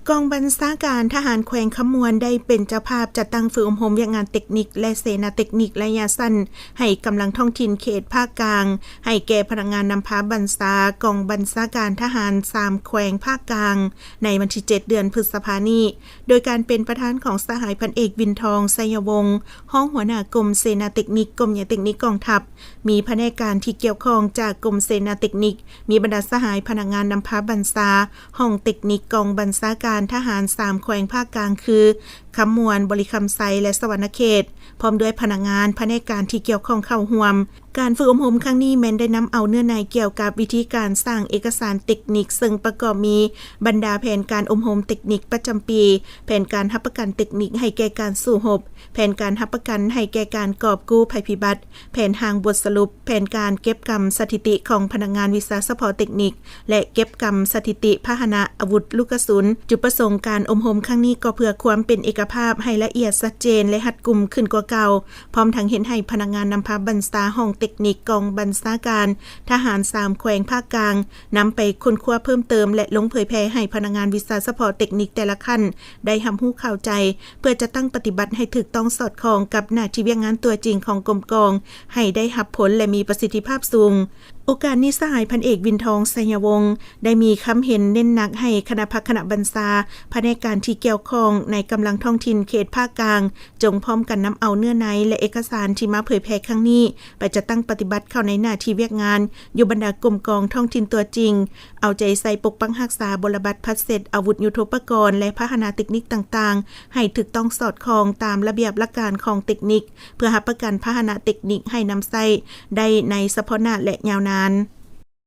กองบัญชาการทหารแขวงขมวนได้เป็นเจ้าภาพจัดตั้งฝึกอบรมวิทยางานเทคนิคและเสนาเทคนิคระยะสั้นให้กำลังท้องถิ่นเขตภาคกลางให้แก่พนักงานนำพาบัญชากองบัญชาการทหาร3แขวงภาคกลางในวันที่7เดือนพฤษภาคมนี้โดยการเป็นประธานของสหายพันเอกวินทองไสยวงศ์ห้องหัวหน้ากรมเสนาเทคนิคกรมเทคนิคกองทัพมีแผนกการที่เกี่ยวข้องจากกรมเสนาเทคนิคมีบรรดาสหายพนักงานนำพาบัญชาห้องเทคนิคกองบัญชาการทหาร3แขวงภาคกลางคือคำมวนบริคำไซและสวรรณเขตพร้อมด้วยพนักงานแผนกการที่เกี่ยวข้องเข้าร่วมการฝึกอบรมครั้งนี้แม้นได้นำเอาเนื้อในเกี่ยวกับวิธีการสร้างเอกสารเทคนิคซึ่งประกอบมีบรรดาแผนการอบรมเทคนิคประจำปีแผนการรับประกันเทคนิคให้แก่การสู้รบแผนการรับประกันให้แก่การกอบกู้ภัยพิบัติแผนทางบทสรุปแผนการเก็บกรรมสถิติของพนักงานวิชาเฉพาะเทคนิคและเก็บกรรมสถิติพาหนะอาวุธลูกกระสุนจุดประสงค์การอบรมครั้งนี้ก็เพื่อความเป็นเอกภาพให้ละเอียดชัดเจนและรัดกุมขึ้นกว่าเก่าพร้อมทั้งเห็นให้พนักงานนำพาบัญชาห้องเทคนิคกองบัญชาการทหาร3แขวงภาคกลางนำไปค้นคว้าเพิ่มเติมและลงเผยแพร่ให้พนักงานวิชาเฉพาะเทคนิคแต่ละขั้นได้รับรู้เข้าใจเพื่อจะตั้งปฏิบัติให้ถูกต้องสอดคล้องกับหน้าที่งานตัวจริงของกรมกองให้ได้รับผลและมีประสิทธิภาพสูงโอกาสนี้สหายพันเอกวินทองไสยวงศ์ได้มีคำเห็นเน้นหนักให้คณะพักคณะบัญชาแผนกการที่เกี่ยวข้องในกำลังท้องถิ่นเขตภาคกลางจงพร้อมกันนำเอาเนื้อในและเอกสารที่มาเผยแพร่ครั้งนี้ไปจะตั้งปฏิบัติเข้าในหน้าที่งานอยู่บรรดากรมกองท้องถิ่นตัวจริงเอาใจใส่ปกปักรักษาบรบัตรพัดเสร็จอาวุธยุทโธปกรณ์และพาหนะเทคนิคต่างๆให้ถูกต้องสอดคล้องตามระเบียบหลักการของเทคนิคเพื่อรับประกันพาหนะเทคนิคให้นำใช้ได้ในเฉพาะหน้าและยาวนาน